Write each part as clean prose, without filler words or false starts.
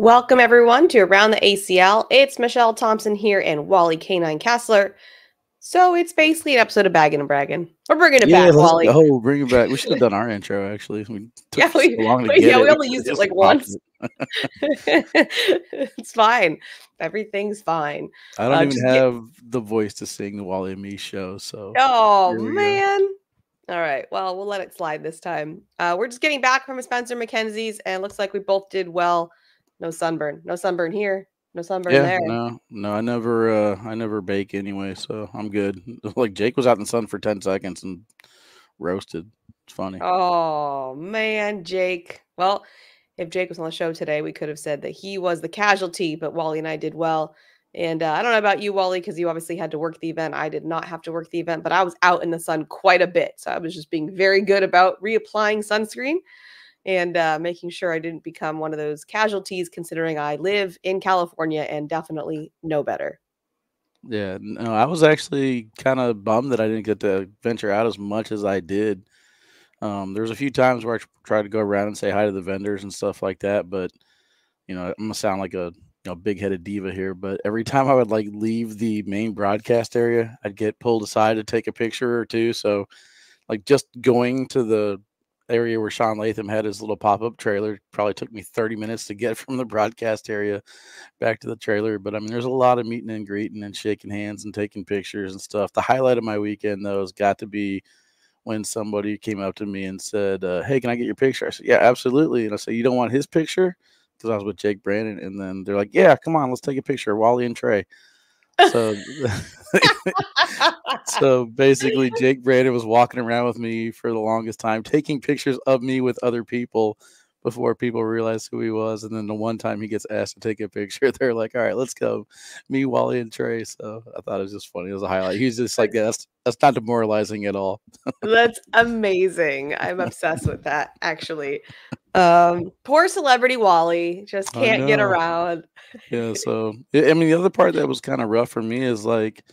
Welcome everyone to Around the ACL. It's Michelle Thompson here and Wally K9 Kessler. So it's basically an episode of Baggin and Braggin. We're bringing it Yeah, back, let's Wally. go. Bring it back. We should have done our intro, actually. We took Yeah, so long to get we it. We only could used have it just like popped once. it. It's fine. Everything's fine. I don't even Just get. have the voice to sing the Wally and Meesh show, so Oh here we go. man. All right. Well, we'll let it slide this time. We're just getting back from Spencer Mackenzie's, and it looks like we both did well. No sunburn. No sunburn here. No sunburn Yeah, there. no, I never bake anyway, so I'm good. Like Jake was out in the sun for 10 seconds and roasted. It's funny. Oh man, Jake. Well, if Jake was on the show today, we could have said that he was the casualty, but Wally and I did well. And I don't know about you, Wally, because you obviously had to work the event. I did not have to work the event, but I was out in the sun quite a bit. So I was just being very good about reapplying sunscreen and making sure I didn't become one of those casualties, considering I live in California and definitely know better. Yeah, no, I was actually kind of bummed that I didn't get to venture out as much as I did. There was a few times where I tried to go around and say hi to the vendors and stuff like that, but I'm gonna sound like a big-headed diva here, but every time I would like leave the main broadcast area, I'd get pulled aside to take a picture or two. So like just going to the area where Sean Latham had his little pop-up trailer probably took me 30 minutes to get from the broadcast area back to the trailer. But I mean, there's a lot of meeting and greeting and shaking hands and taking pictures and stuff. The highlight of my weekend though has got to be when somebody came up to me and said, "Hey, can I get your picture?" I said, "Yeah, absolutely." And I said, "You don't want his picture?" Because I was with Jake Brandon, and then they're like, "Yeah, come on, let's take a picture, Wally and Trey." So, so basically, Jake Brandon was walking around with me for the longest time, taking pictures of me with other people before people realized who he was. And then the one time he gets asked to take a picture, they're like, "All right, let's go, me, Wally, and Trey." So I thought it was just funny. It was a highlight. He's just like, "Yeah, that's not demoralizing at all." That's amazing. I'm obsessed with that, actually. Poor celebrity Wally just I can't get know. around. Yeah, so I mean, the other part that was kind of rough for me is like,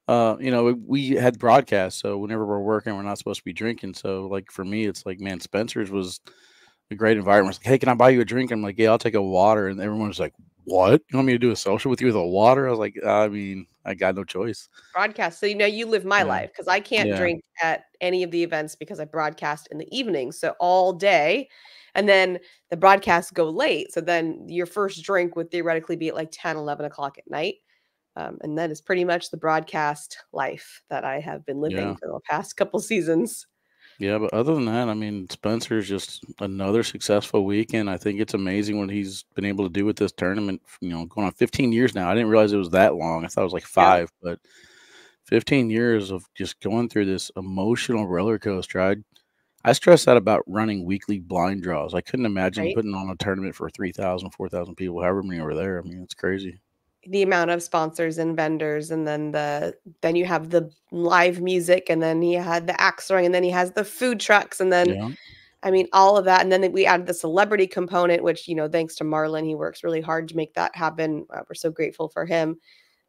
we had broadcasts, so whenever we're working, we're not supposed to be drinking. So, like for me, it's like, man, Spencer's was a great environment. It's like, hey, can I buy you a drink? I'm like, yeah, I'll take a water, and everyone's like, what? You want me to do a social with you with a water? I was like, I mean, I got no choice. Broadcast. So, you live my Yeah, life because I can't yeah, drink at any of the events because I broadcast in the evening. So, all day. And then the broadcasts go late. So, then your first drink would theoretically be at like 10, 11 o'clock at night. And that is pretty much the broadcast life that I have been living yeah. for the past couple seasons. Yeah, but other than that, I mean, Spencer's just another successful weekend. I think it's amazing what he's been able to do with this tournament. Going on 15 years now. I didn't realize it was that long. I thought it was like Yeah. 5, but 15 years of just going through this emotional roller coaster. I stressed out about running weekly blind draws. I couldn't imagine Right. putting on a tournament for 3,000, 4,000 people, however many were there. I mean, it's crazy. The amount of sponsors and vendors, and then you have the live music, and then he had the axe throwing, and then he has the food trucks, and then Yeah. I mean all of that, and then we added the celebrity component, which thanks to Marlon, he works really hard to make that happen. We're so grateful for him.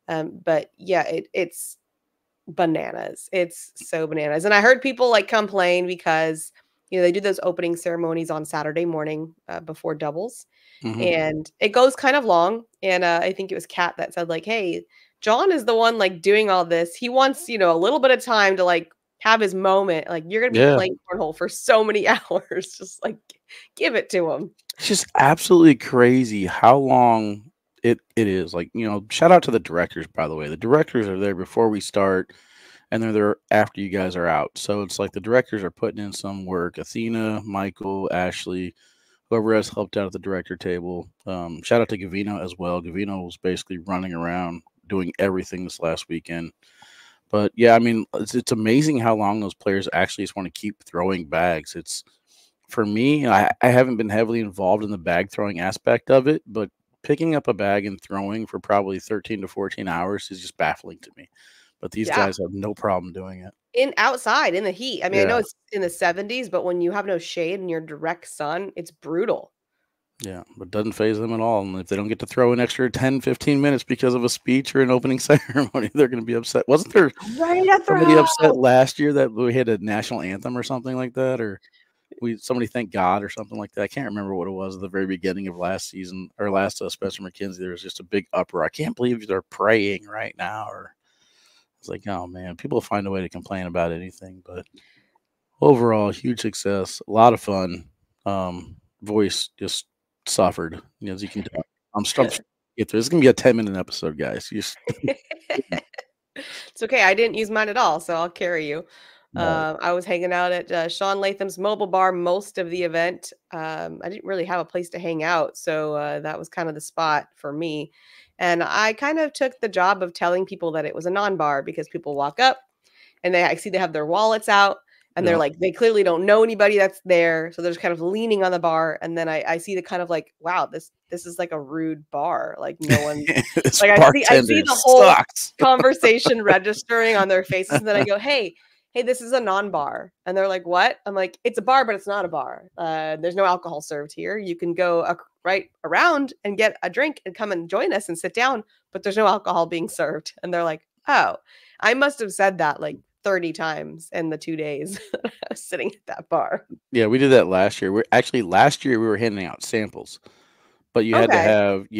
But yeah, it's bananas. It's so bananas. And I heard people like complain because they do those opening ceremonies on Saturday morning before doubles, Hmm. and it goes kind of long. And I think it was Kat that said like, "Hey, John is the one like doing all this. He wants a little bit of time to like have his moment. Like you're gonna be Yeah. playing cornhole for so many hours. Just like give it to him." It's just absolutely crazy how long it is. Like, shout out to the directors, by the way. The directors are there before we start, and they're there after you guys are out. So it's like the directors are putting in some work. Athena, Michael, Ashley, whoever has helped out at the director table. Shout out to Gavino as well. Gavino was basically running around doing everything this last weekend. But yeah, I mean, it's amazing how long those players actually just want to keep throwing bags. It's for me, I haven't been heavily involved in the bag throwing aspect of it, but picking up a bag and throwing for probably 13 to 14 hours is just baffling to me. But these Yeah. guys have no problem doing it. In outside in the heat. I mean, I know Yeah. it's in the 70s, but when you have no shade and you're direct sun, it's brutal. Yeah, but doesn't phase them at all. And if they don't get to throw an extra 10, 15 minutes because of a speech or an opening ceremony, they're going to be upset. Wasn't there Ready to somebody throw. upset last year that we had a national anthem or something like that? Or somebody thanked God or something like that. I can't remember what it was at the very beginning of last season or last Spencer Makenzie. There was just a big uproar. I can't believe they're praying right now. Or it's like, oh man, people find a way to complain about anything. But overall, huge success, a lot of fun. Voice just suffered, as you can tell. I'm get through. This is gonna be a 10-minute episode, guys. You just, It's okay. I didn't use mine at all, so I'll carry you. no. I was hanging out at Sean Latham's mobile bar most of the event. I didn't really have a place to hang out, so that was kind of the spot for me. And I kind of took the job of telling people that it was a non-bar because people walk up and I see they have their wallets out and they're Yeah. like, they clearly don't know anybody that's there. So they're just kind of leaning on the bar. And then I see the kind of like, wow, this is like a rude bar. Like no one, This like I see bartender the whole sucks. conversation registering on their faces. And then I go, hey, this is a non-bar. And they're like, what? I'm like, it's a bar, but it's not a bar. There's no alcohol served here. You can go right around and get a drink and come and join us and sit down, but there's no alcohol being served. And they're like, oh, I must have said that like 30 times in the 2 days I was sitting at that bar. Yeah, we did that last year. Last year we were handing out samples, but Okay. you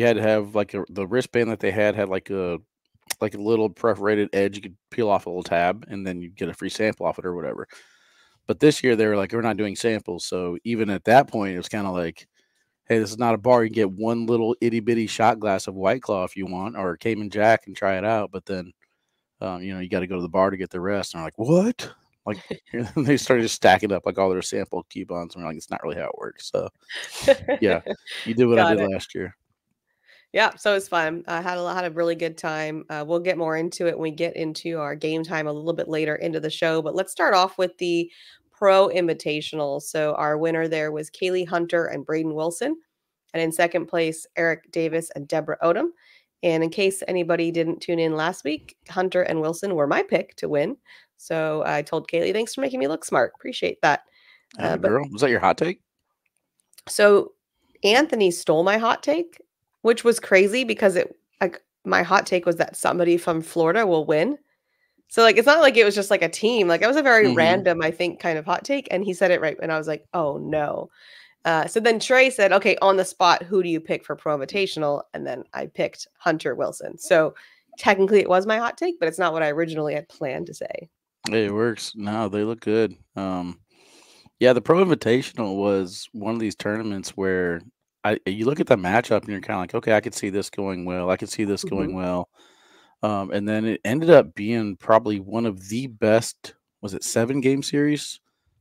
had to have like the wristband that they had like a little perforated edge. You could peel off a little tab, and then you get a free sample off it or whatever. But this year they were like, we're not doing samples. So even at that point, it was kind of like, hey, this is not a bar. You can get one little itty bitty shot glass of White Claw if you want, or Cayman Jack and try it out. But then, you got to go to the bar to get the rest. And they're like, what? Like, they started just stacking up like all their sample coupons. And we're like, it's not really how it works. So, yeah, you did what I Got did it. last year. Yeah, so it's fun. I had a really good time. We'll get more into it when we get into our game time a little bit later into the show. But let's start off with the Pro Invitational. So our winner there was Kaylee Hunter and Braden Wilson, and in second place, Eric Davis and Deborah Odom. And in case anybody didn't tune in last week, Hunter and Wilson were my pick to win. So I told Kaylee, thanks for making me look smart. Appreciate that. But Girl, was that your hot take? so Anthony stole my hot take, which was crazy because it like my hot take was that somebody from Florida will win. So like it's not like it was just like a team. Like it was a very Mm-hmm. random, I think, kind of hot take. And he said it right. And I was like, oh no. So then Trey said, okay, on the spot, who do you pick for Pro Invitational? And then I picked Hunter Wilson. So technically it was my hot take, but it's not what I originally had planned to say. Hey, it works. No, they look good. Yeah, the Pro Invitational was one of these tournaments where you look at the matchup and you're kind of like, okay, I could see this going well. I could see this going Mhm. well. And then it ended up being probably one of the best. Was it 7 game series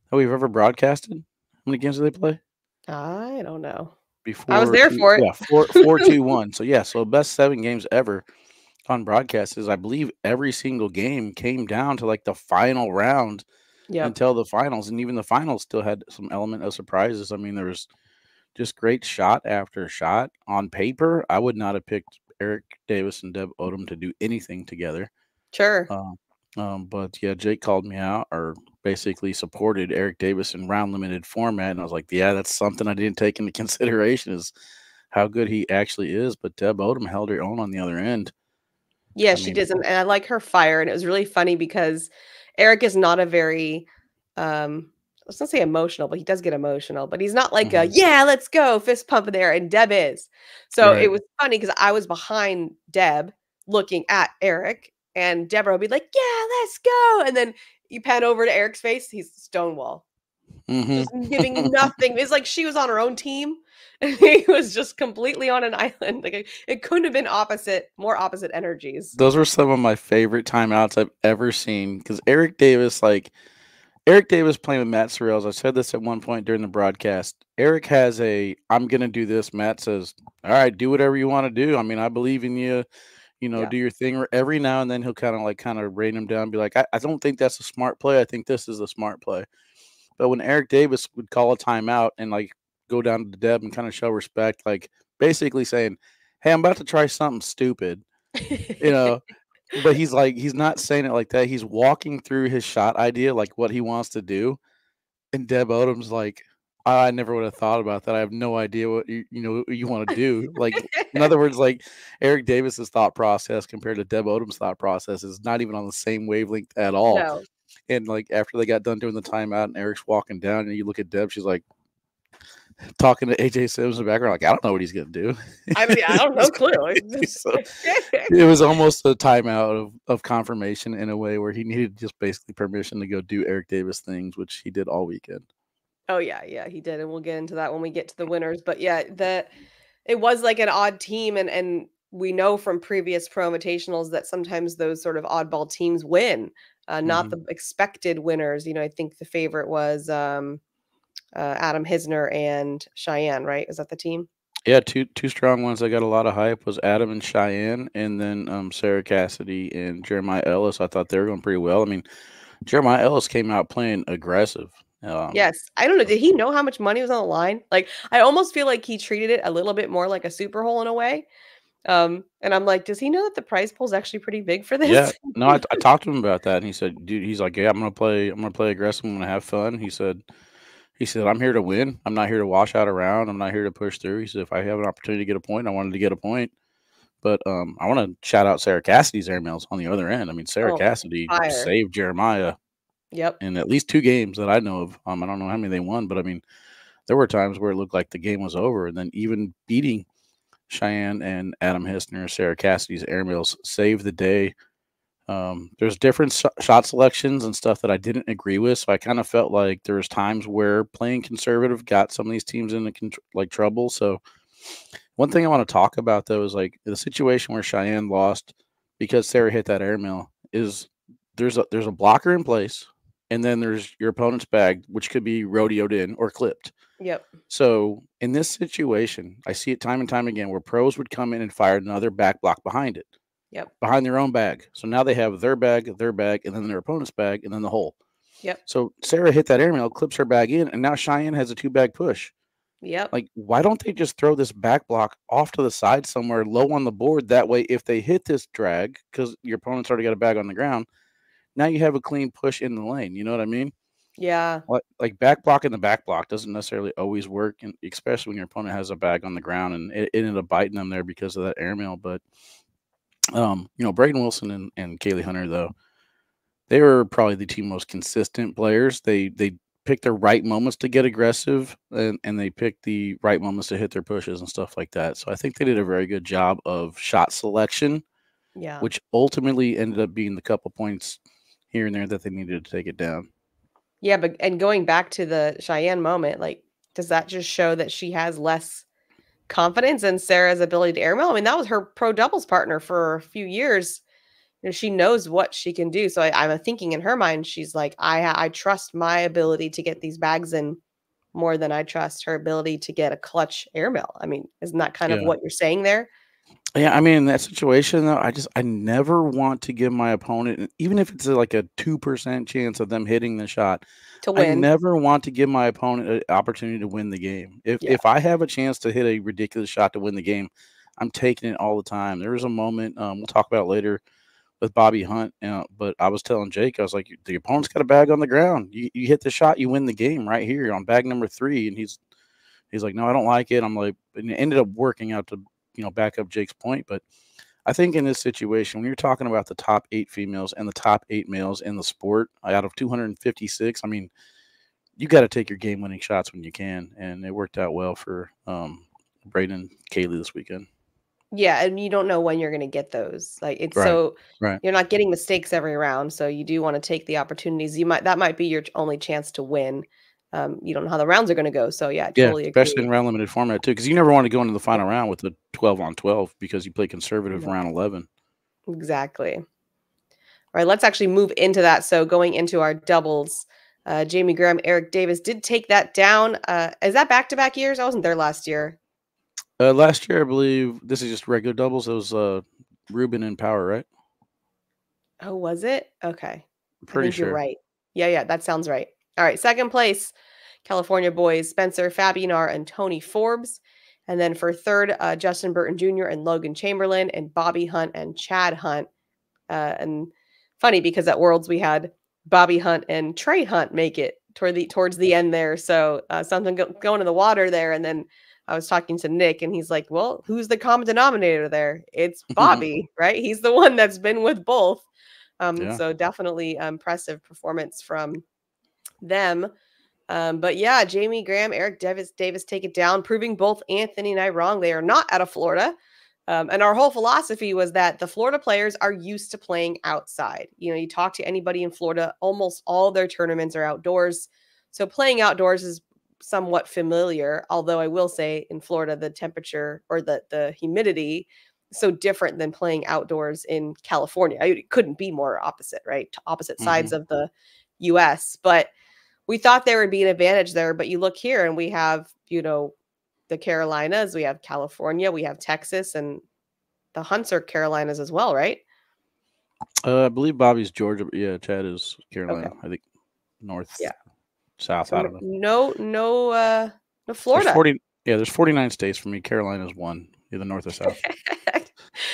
that we've ever broadcasted? How many games did they play? I don't know. I was Before there two, for it. yeah, 4-2-1. So yeah, so best 7 games ever on broadcast is I believe every single game came down to like the final round Yep. until the finals, and even the finals still had some element of surprises. I mean, there was just great shot after shot. On paper, I would not have picked Eric Davis and Deb Odom to do anything together. Sure. Um, but yeah, Jake called me out or basically supported Eric Davis in round limited format, and I was like, yeah, that's something I didn't take into consideration is how good he actually is. But Deb Odom held her own on the other end. Yeah, I she mean, does, and I like her fire, and it was really funny because Eric is not a very, I was gonna say emotional, but he does get emotional, but he's not like a, mhm, "Yeah, let's go," fist pump in there, and Deb is. So it right. was funny because I was behind Deb looking at Eric, and Deborah would be like, "Yeah, let's go," and then you pan over to Eric's face, he's Stonewall. Hmm. Just giving nothing. It's like she was on her own team, and he was just completely on an island. Like, it couldn't have been more opposite energies. Those were some of my favorite timeouts I've ever seen because Eric Davis playing with Matt Sorrells. I said this at one point during the broadcast. Eric has I'm going to do this. Matt says, all right, do whatever you want to do. I mean, I believe in you. Yeah. Do your thing. Every now and then he'll kind of rein him down and be like, I don't think that's a smart play. I think this is a smart play. But when Eric Davis would call a timeout and like go down to Deb and kind of show respect, like basically saying, hey, I'm about to try something stupid, you know, but he's not saying it like that. He's walking through his shot idea, like what he wants to do. And Deb Odom's like, I never would have thought about that. I have no idea what what you want to do. Like, in other words, like Eric Davis's thought process compared to Deb Odom's thought process is not even on the same wavelength at all. No. And like after they got done doing the timeout, and Eric's walking down, and you look at Deb, she's like talking to AJ Sims in the background, like I don't know what he's gonna do. I mean, I don't know, clearly. So it was almost a timeout of confirmation in a way where he needed just basically permission to go do Eric Davis things, which he did all weekend. Oh, yeah, yeah, he did, and we'll get into that when we get to the winners, but yeah, it was like an odd team, and we know from previous Pro Invitationals that sometimes those sort of oddball teams win, not Hmm. the expected winners. I think the favorite was, Adam Hisner and Cheyenne, right? Is that the team? Yeah, two strong ones that got a lot of hype was Adam and Cheyenne, and then Sarah Cassidy and Jeremiah Ellis. I thought they were going pretty well. I mean, Jeremiah Ellis came out playing aggressive. Yes. I don't know, did he know how much money was on the line? Like, I almost feel like he treated it a little bit more like a Super Bowl in a way, and I'm like, "Does he know that the prize pool is actually pretty big for Yeah, this?" no, I talked to him about that, and he said, "Dude," he's like, "Yeah, I'm gonna play aggressive. I'm gonna have fun." He said, "I'm here to win. I'm not here to wash out around. I'm not here to push through." He said, "If I have an opportunity to get a point, I wanted to get a point." But I want to shout out Sarah Cassidy's airmails on the other end. I mean, Sarah Oh, Cassidy fire. saved Jeremiah Yep. in at least two games that I know of. I don't know how many they won, but I mean, there were times where it looked like the game was over, and then even beating Cheyenne and Adam Hissner, Sarah Cassidy's airmails saved the day. There's different shot selections and stuff that I didn't agree with, so I kind of felt like there was times where playing conservative got some of these teams into like trouble. So one thing I want to talk about though is like the situation where Cheyenne lost because Sarah hit that airmail is there's a blocker in place, and then there's your opponent's bag, which could be rodeoed in or clipped. Yep. So in this situation, I see it time and time again where pros would come in and fire another back block behind it, Yep. behind their own bag. So now they have their bag, and then their opponent's bag, and then the hole. Yep. So Sarah hit that airmail, clips her bag in, and now Cheyenne has a two bag push. Yep. Like, why don't they just throw this back block off to the side somewhere low on the board? That way, if they hit this drag, because your opponent's already got a bag on the ground, now you have a clean push in the lane. You know what I mean? Yeah. Like back block in the back block doesn't necessarily always work, and especially when your opponent has a bag on the ground, and it ended up biting them there because of that airmail. But Braden Wilson and Kaylee Hunter though, they were probably the two most consistent players. They picked the right moments to get aggressive, and they picked the right moments to hit their pushes and stuff like that. So I think they did a very good job of shot selection, Yeah. which ultimately ended up being the couple points here and there that they needed to take it down. Yeah, but and going back to the Cheyenne moment, like, does that just show that she has less confidence in Sarah's ability to airmail? I mean, that was her pro doubles partner for a few years. She knows what she can do. So I'm thinking in her mind, she's like, I trust my ability to get these bags in more than I trust her ability to get a clutch airmail. I mean, isn't that kind of Yeah. what you're saying there? Yeah, I mean, in that situation though, I never want to give my opponent, even if it's like a 2% chance of them hitting the shot, To I win. never want to give my opponent an opportunity to win the game. If Yeah. if I have a chance to hit a ridiculous shot to win the game, I'm taking it all the time. There was a moment, we'll talk about it later with Bobby Hunt, but I was telling Jake, I was like, the opponent's got a bag on the ground. You hit the shot, you win the game right here on bag number 3, and he's like, no, I don't like it. I'm like, and it ended up working out to back up Jake's point, but I think in this situation, when you're talking about the top 8 females and the top 8 males in the sport out of 256, I mean, you got to take your game-winning shots when you can, and it worked out well for Braden and Kaylee this weekend. Yeah, and you don't know when you're gonna get those. Like, it's Right, so right. you're not getting mistakes every round, so you do wanna take the opportunities. That might be your only chance to win. You don't know how the rounds are gonna go, so yeah, I Yeah, totally especially agree. in round limited format too, because you never want to go into the Yep. final round with a 12 on 12 because you play conservative No, round 11. exactly. Alright, let's actually move into that. So going into our doubles, Jamie Graham, Eric Davis did take that down. Is that back-to-back years? I wasn't there last year. Last year, I believe this is just regular doubles. It was Ruben and Power, right? Oh, was it? Okay. I Pretty think you're sure. right. Yeah, yeah, that sounds right. Alright, 2nd place, California boys, Spencer Fabianar and Tony Forbes. And then for 3rd, Justin Burton Jr. and Logan Chamberlain and Bobby Hunt and Chad Hunt. And funny because at Worlds we had Bobby Hunt and Trey Hunt make it towards the end there. So something going in the water there. And then I was talking to Nick, and he's like, "Well, who's the common denominator there? It's Bobby, right? He's the one that's been with both." Yeah. So definitely impressive performance from them. But yeah, Jamie Graham, Eric Davis take it down, proving both Anthony and I wrong. They are not out of Florida. And our whole philosophy was that the Florida players are used to playing outside. You know, you talk to anybody in Florida, almost all their tournaments are outdoors. So playing outdoors is somewhat familiar. Although I will say in Florida, the temperature or the humidity is so different than playing outdoors in California. It couldn't be more opposite, right? Opposite sides Hmm. of the US. But we thought there would be an advantage there, but you look here and we have, the Carolinas, we have California, we have Texas, and the Hunts are Carolinas as well, right? I believe Bobby's Georgia, but yeah, Chad is Carolina. Okay. I think north, Yeah. south. So I don't know. no There's Florida. 40. Yeah, there's 49 states for me. Carolina's one, either north or south. I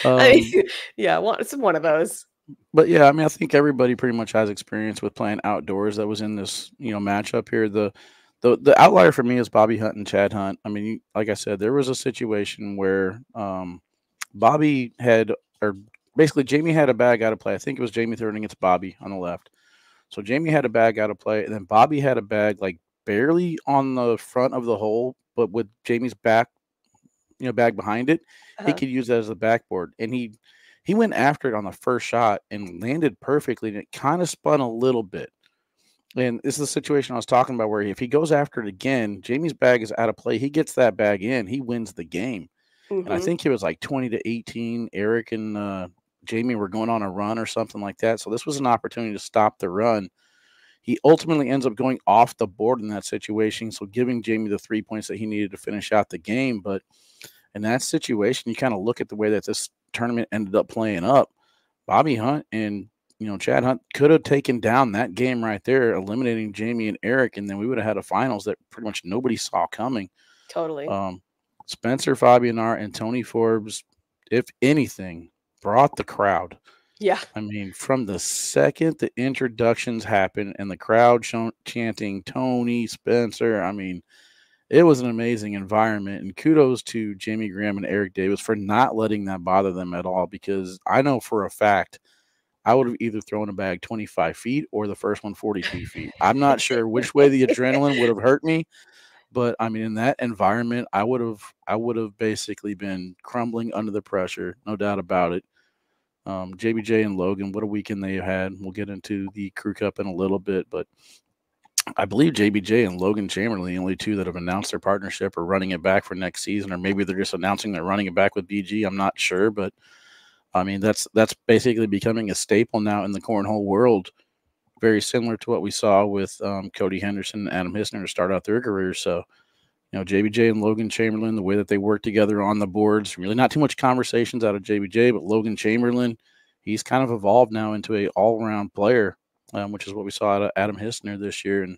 Um, mean, yeah, it's one of those. but yeah, I mean, I think everybody pretty much has experience with playing outdoors. That was in this, matchup here. The outlier for me is Bobby Hunt and Chad Hunt. I mean, like I said, there was a situation where Bobby had, or basically Jamie had a bag out of play. I think it was Jamie throwing against Bobby on the left. So Jamie had a bag out of play, and then Bobby had a bag like barely on the front of the hole, but with Jamie's back, bag behind it, he Uh-huh. could use that as a backboard. And he went after it on the first shot and landed perfectly, and it kind of spun a little bit. And this is the situation I was talking about where if he goes after it again, Jamie's bag is out of play. He gets that bag in, he wins the game. And I Mhm. think it was like 20-18. Eric and Jamie were going on a run or something like that. So this was an opportunity to stop the run. He ultimately ends up going off the board in that situation, so giving Jamie the 3 points that he needed to finish out the game. But in that situation, you kind of look at the way that this tournament ended up playing up. Bobby Hunt and Chad Hunt could have taken down that game right there, eliminating Jamie and Eric, and then we would have had a finals that pretty much nobody saw coming. Totally. Um, Spencer Fabianar and Tony Forbes, if anything, brought the crowd. Yeah. I mean, from the second the introductions happened and the crowd chanting Tony Spencer, I mean, it was an amazing environment. And kudos to Jamie Graham and Eric Davis for not letting that bother them at all. Because I know for a fact I would have either thrown a bag 25 feet or the first one 42 feet. I'm not sure which way the adrenaline would have hurt me, but I mean, in that environment, I would have basically been crumbling under the pressure, no doubt about it. JBJ and Logan, what a weekend they had. We'll get into the Crew Cup in a little bit, but I believe JBJ and Logan Chamberlain, the only two that have announced their partnership or running it back for next season, or maybe they're just announcing they're running it back with BG. I'm not sure, but I mean that's basically becoming a staple now in the cornhole world. Very similar to what we saw with Cody Henderson and Adam Hissner to start out their careers. So JBJ and Logan Chamberlain, the way that they work together on the boards, really not too much conversations out of JBJ, but Logan Chamberlain, he's kind of evolved now into a all-around player, which is what we saw out of Adam Hissner this year. And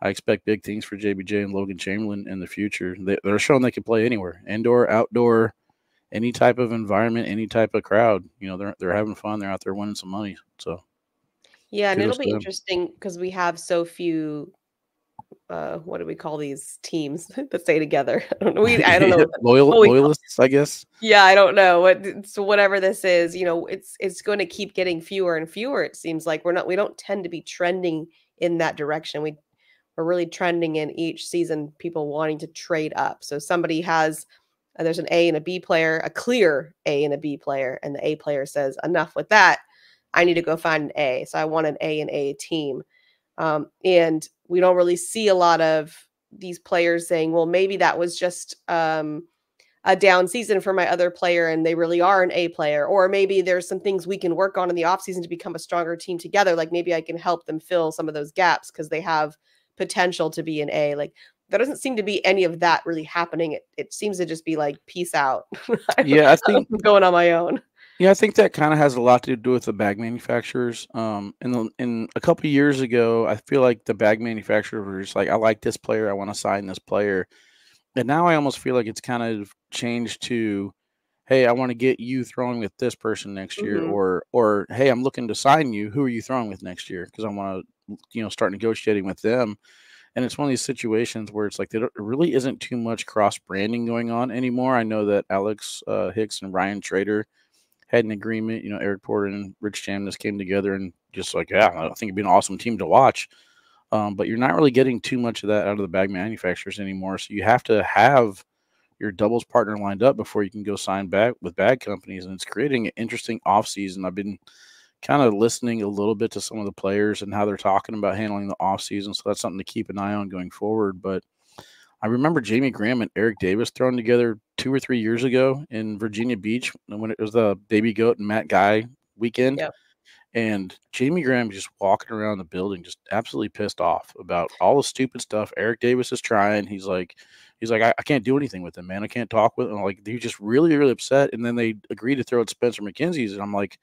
I expect big things for JBJ and Logan Chamberlain in the future. They're showing they can play anywhere, indoor, outdoor, any type of environment, any type of crowd. They're having fun. They're out there winning some money. So Yeah, and it'll kudos be to them. interesting because we have so few what do we call these teams that stay together? I don't know what we call. Loyalists, I guess. Yeah, I don't know so whatever this is, it's going to keep getting fewer and fewer. It seems like we don't tend to be trending in that direction. We're really trending in each season, people wanting to trade up. So somebody has there's an A and a B player, a clear A and a B player, and the A player says, enough with that. I need to go find an A. So I want an A and A team. And we don't really see a lot of these players saying, well, maybe that was just a down season for my other player and they really are an A player. Or maybe there's some things we can work on in the offseason to become a stronger team together. Like maybe I can help them fill some of those gaps because they have potential to be an A. Like there doesn't seem to be any of that really happening. It seems to just be like, peace out. Yeah, I'm going on my own. I think that kind of has a lot to do with the bag manufacturers. In a couple of years ago, I feel like the bag manufacturers were just like, I like this player, I want to sign this player. And now I almost feel like it's kind of changed to, hey, I want to get you throwing with this person next year, Hmm. or hey, I'm looking to sign you. Who are you throwing with next year? Because I want to, start negotiating with them. And it's one of these situations where it's like there really isn't too much cross branding going on anymore. I know that Alex Hicks and Ryan Trader had an agreement. Eric Porter and Rich Chamness came together and just like, yeah, I think it'd be an awesome team to watch. But you're not really getting too much of that out of the bag manufacturers anymore. So you have to have your doubles partner lined up before you can go sign back with bag companies, and it's creating an interesting off season. I've been kind of listening a little bit to some of the players and how they're talking about handling the off season, so that's something to keep an eye on going forward. But I remember Jamie Graham and Eric Davis thrown together 2 or 3 years ago in Virginia Beach when it was the Baby Goat and Matt Guy weekend. Yep. And Jamie Graham just walking around the building, just absolutely pissed off about all the stupid stuff Eric Davis is trying. He's like, I can't do anything with him, man. I can't talk with him. Like, he's just really, really upset. And then they agreed to throw at Spencer Mackenzie's, and I'm like,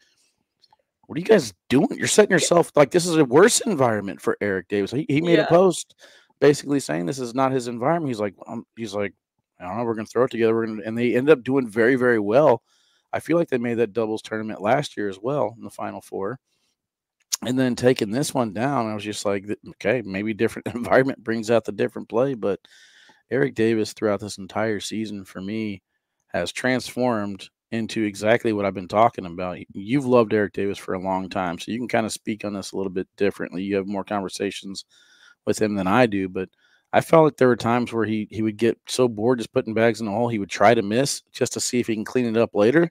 what are you guys doing? You're setting yourself like this is a worse environment for Eric Davis. He made a Yeah. post basically saying this is not his environment. He's like, I don't know, we're gonna throw it together. And they ended up doing very, very well. I feel like they made that doubles tournament last year as well in the Final Four. And then taking this one down, I was just like, okay, maybe different environment brings out the different play. But Eric Davis throughout this entire season for me has transformed into exactly what I've been talking about. You've loved Eric Davis for a long time, so you can kind of speak on this a little bit differently. You have more conversations with him than I do, but I felt like there were times where he would get so bored just putting bags in the hole, he would try to miss just to see if he can clean it up later.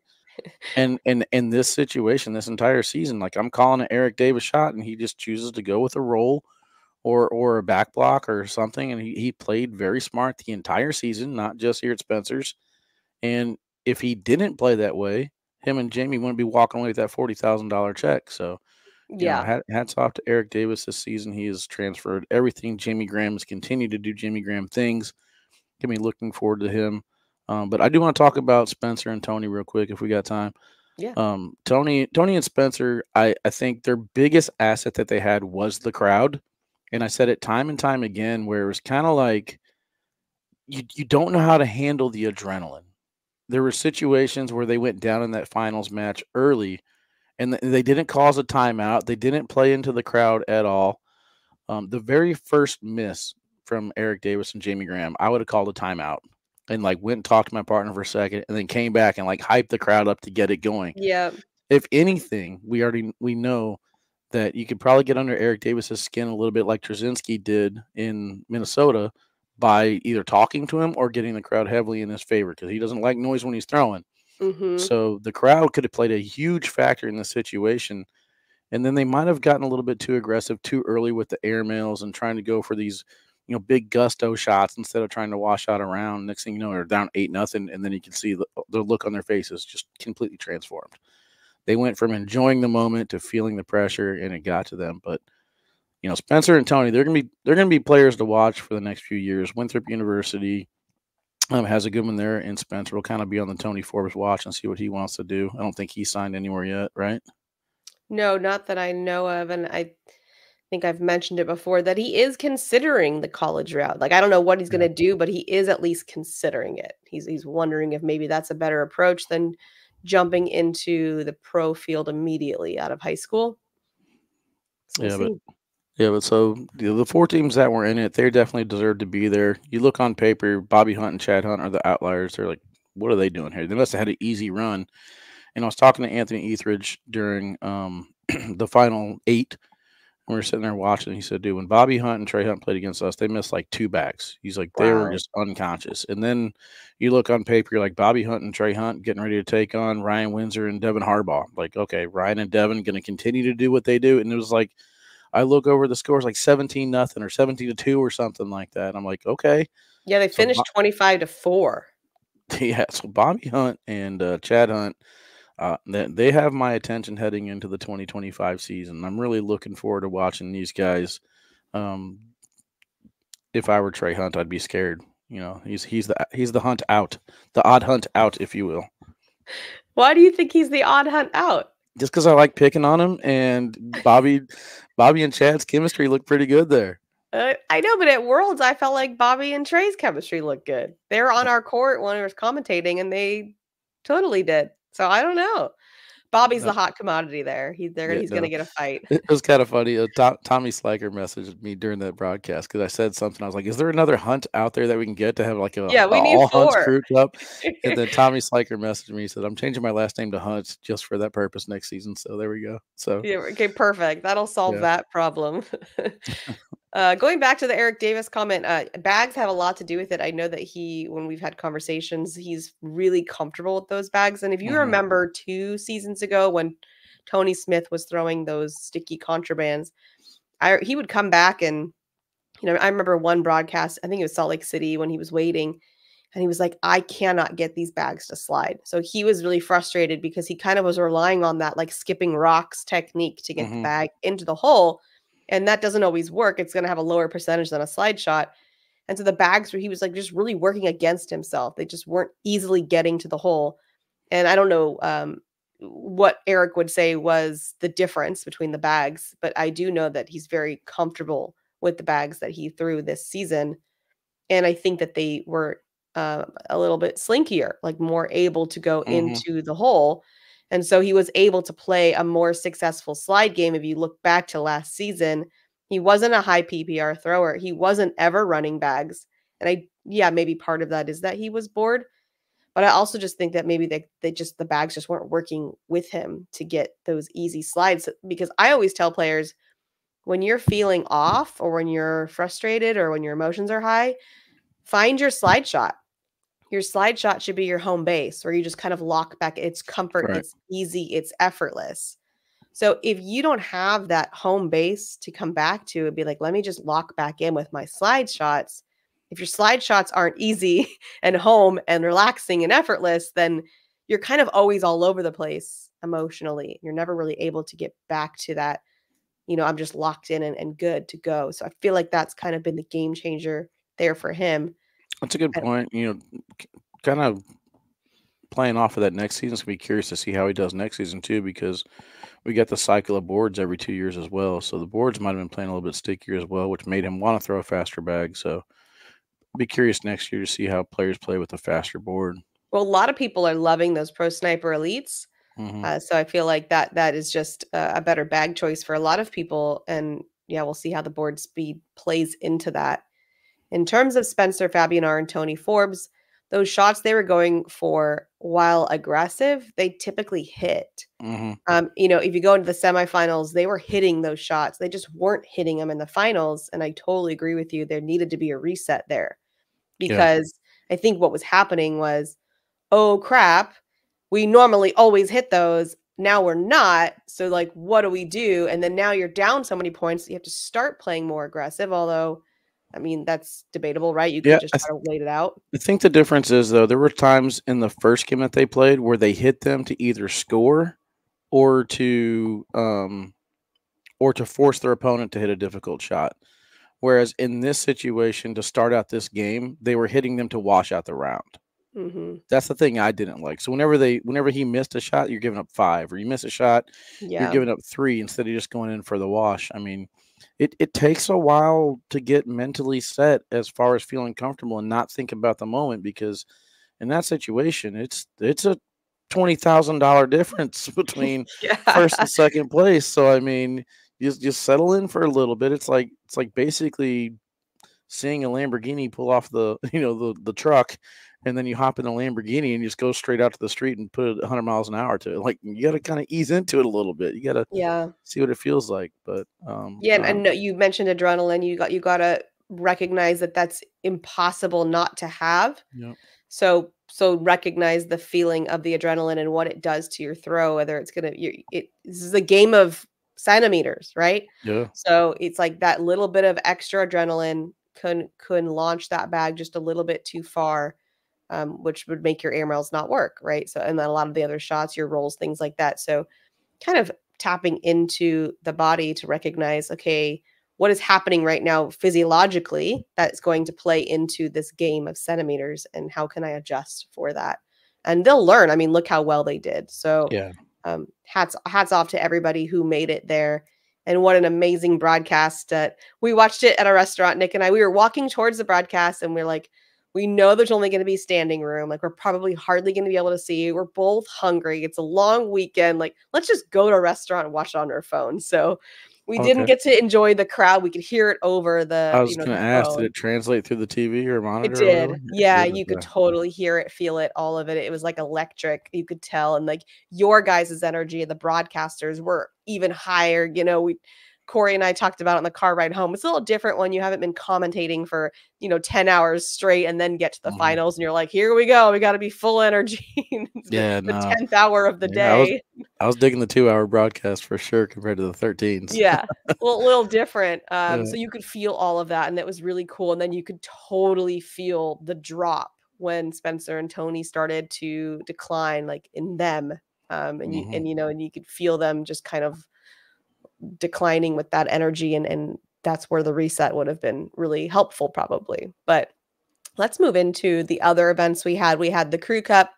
And in this situation, this entire season, like I'm calling an Eric Davis shot, and he just chooses to go with a roll or a back block or something. And he played very smart the entire season, not just here at Spencer's. And if he didn't play that way, him and Jamie wouldn't be walking away with that $40,000 check. So, Yeah. hats off to Eric Davis this season. He has transferred everything. Jamie Graham has continued to do Jamie Graham things. Get me looking forward to him. But I do want to talk about Spencer and Tony real quick if we got time. Yeah. Tony and Spencer, I think their biggest asset that they had was the crowd. And I said it time and time again where it was kind of like you don't know how to handle the adrenaline. There were situations where they went down in that finals match early and they didn't cause a timeout. They didn't play into the crowd at all. The very first miss from Eric Davis and Jamie Graham, I would have called a timeout and like went and talked to my partner for a second and then came back and like hyped the crowd up to get it going. Yeah. If anything, we know that you could probably get under Eric Davis's skin a little bit like Trzynski did in Minnesota by either talking to him or getting the crowd heavily in his favor because he doesn't like noise when he's throwing. Mhm. So the crowd could have played a huge factor in the situation. And then they might have gotten a little bit too aggressive too early with the airmails and trying to go for these, big gusto shots instead of trying to wash out around. Next thing you know, they're down 8-0, and then you can see the look on their faces just completely transformed. They went from enjoying the moment to feeling the pressure, and it got to them. But Spencer and Tony, they're gonna be players to watch for the next few years. Winthrop University has a good one there, and Spencer will kind of be on the Tony Forbes watch and see what he wants to do. I don't think he signed anywhere yet, right? No, not that I know of, and I think I've mentioned it before that he is considering the college route. Like, I don't know what he's Yeah. gonna do, but he is at least considering it. He's wondering if maybe that's a better approach than jumping into the pro field immediately out of high school. So we'll Yeah, but see. so the four teams that were in it, they definitely deserve to be there. You look on paper, Bobby Hunt and Chad Hunt are the outliers. They're like, what are they doing here? They must have had an easy run. And I was talking to Anthony Etheridge during the final eight. We were sitting there watching. He said, dude, when Bobby Hunt and Trey Hunt played against us, they missed like two backs. He's like, they were Wow. just unconscious. And then you look on paper, you're like Bobby Hunt and Trey Hunt getting ready to take on Ryan Windsor and Devin Harbaugh. Like, okay, Ryan and Devin going to continue to do what they do. And it was like, I look over the scores like 17-0 or 17-2 or something like that. I'm like, okay. Yeah, they So, finished 25-4. yeah, so Bobby Hunt and Chad Hunt, they have my attention heading into the 2025 season. I'm really looking forward to watching these guys. Um, if I were Trey Hunt, I'd be scared. He's the hunt out, the odd hunt out, if you will. Why do you think he's the odd hunt out? Just because I like picking on him, and Bobby and Chad's chemistry look pretty good there. I know, but at Worlds, I felt like Bobby and Trey's chemistry looked good. They were on our court when we was commentating, and they totally did. So I don't know. Bobby's the hot commodity there. Yeah, He's gonna no. get a fight. It was kind of funny. Tommy Sliker messaged me during that broadcast because I said something. I was like, "Is there another hunt out there that we can get to have like a Yeah, we need all hunts 4. crew up?" And then Tommy Sliker messaged me. He said, "I'm changing my last name to Hunt just for that purpose next season." So there we go. So Yeah, okay, perfect. That'll solve yeah. that problem. Going back to the Eric Davis comment, bags have a lot to do with it. I know that when we've had conversations, he's really comfortable with those bags. And if you Hmm. remember 2 seasons ago when Tony Smith was throwing those sticky contrabands, he would come back and, I remember one broadcast, I think it was Salt Lake City when he was waiting, and he was like, I cannot get these bags to slide. So he was really frustrated because he kind of was relying on that like skipping rocks technique to get the Hmm. bag into the hole. And that doesn't always work. It's going to have a lower percentage than a slide shot. And so the bags where he was like just really working against himself. They just weren't easily getting to the hole. And I don't know what Eric would say was the difference between the bags, but I do know that he's very comfortable with the bags that he threw this season. And I think that they were a little bit slinkier, like more able to go Hmm. into the hole. And so he was able to play a more successful slide game. If you look back to last season, he wasn't a high PPR thrower. He wasn't ever running bags. And yeah, maybe part of that is that he was bored. But I also just think that maybe the bags just weren't working with him to get those easy slides. Because I always tell players when you're feeling off or when you're frustrated or when your emotions are high, find your slide shot. Your slide shot should be your home base where you just kind of lock back. It's comfort, Right. it's easy, it's effortless. So if you don't have that home base to come back to, it'd be like, let me just lock back in with my slide shots. If your slide shots aren't easy and home and relaxing and effortless, then you're kind of always all over the place emotionally. You're never really able to get back to that, I'm just locked in and good to go. So I feel like that's kind of been the game changer there for him. That's a good point. Kind of playing off of that next season. So be curious to see how he does next season too, because we got the cycle of boards every 2 years as well. So the boards might have been playing a little bit stickier as well, which made him want to throw a faster bag. So be curious next year to see how players play with a faster board. Well, a lot of people are loving those Pro Sniper Elites. Hmm. So I feel like that is just a better bag choice for a lot of people. And yeah, we'll see how the board speed plays into that. In terms of Spencer Fabianar and Tony Forbes, those shots they were going for while aggressive, they typically hit. Hmm. If you go into the semifinals, they were hitting those shots. They just weren't hitting them in the finals. And I totally agree with you. There needed to be a reset there Yeah. because I think what was happening was, oh crap, we normally always hit those. Now we're not. So like, what do we do? And then now you're down so many points, you have to start playing more aggressive. Although, I mean, that's debatable, right? You Yeah. could just try to wait it out. I think the difference is though there were times in the first game that they played where they hit them to either score or to force their opponent to hit a difficult shot. Whereas in this situation, to start out this game, they were hitting them to wash out the round. Hmm. That's the thing I didn't like. So whenever he missed a shot, you're giving up 5, or you miss a shot, you're Yeah. giving up 3 instead of just going in for the wash. I mean, it takes a while to get mentally set as far as feeling comfortable and not think about the moment, because in that situation, it's a $20,000 difference between first Yeah. and second place. So I mean, just settle in for a little bit. It's like basically seeing a Lamborghini pull off the the truck, and then you hop in a Lamborghini and just go straight out to the street and put 100 miles an hour to it. Like you got to kind of ease into it a little bit. You got to Yeah. see what it feels like. But Yeah. And you mentioned adrenaline. You gotta recognize that that's impossible not to have. yeah, So recognize the feeling of the adrenaline and what it does to your throw, whether it's gonna this is a game of centimeters, right? yeah, So it's like that little bit of extra adrenaline can launch that bag just a little bit too far, which would make your air miles not work, right? So and then a lot of the other shots, your rolls, things like that. So kind of tapping into the body to recognize, okay, what is happening right now physiologically that's going to play into this game of centimeters and how can I adjust for that? And they'll learn. I mean, look how well they did. So yeah. hats off to everybody who made it there. And what an amazing broadcast that we watched it at a restaurant. Nick and I, we were walking towards the broadcast and we're like, We know there's only going to be standing room. Like, we're probably hardly going to be able to see. We're both hungry. It's a long weekend. Like, let's just go to a restaurant and watch it on our phone. So we didn't Okay. get to enjoy the crowd. We could hear it over I the, was gonna the ask, did phone. it translate through the TV or It monitor or whatever? did. It Yeah, did? you could Okay. totally hear it, feel it, all of it. It was like electric. You could tell. And like your guys' energy, the broadcasters were even higher. Corey and I talked about it on the car ride home. It's a little different when you haven't been commentating for, 10 hours straight and then get to the Mhm. finals and you're like, here we go. We got to be full energy. It's Yeah, the no. 10th hour of the Yeah, day. I was digging the 2-hour broadcast for sure compared to the 13s. Yeah. Well, a little different. Yeah. So you could feel all of that, and that was really cool. And then you could totally feel the drop when Spencer and Tony started to decline, like in them. Mhm. And you could feel them just kind of declining with that energy, and that's where the reset would have been really helpful, probably. But let's move into the other events we had. We had the Crew Cup,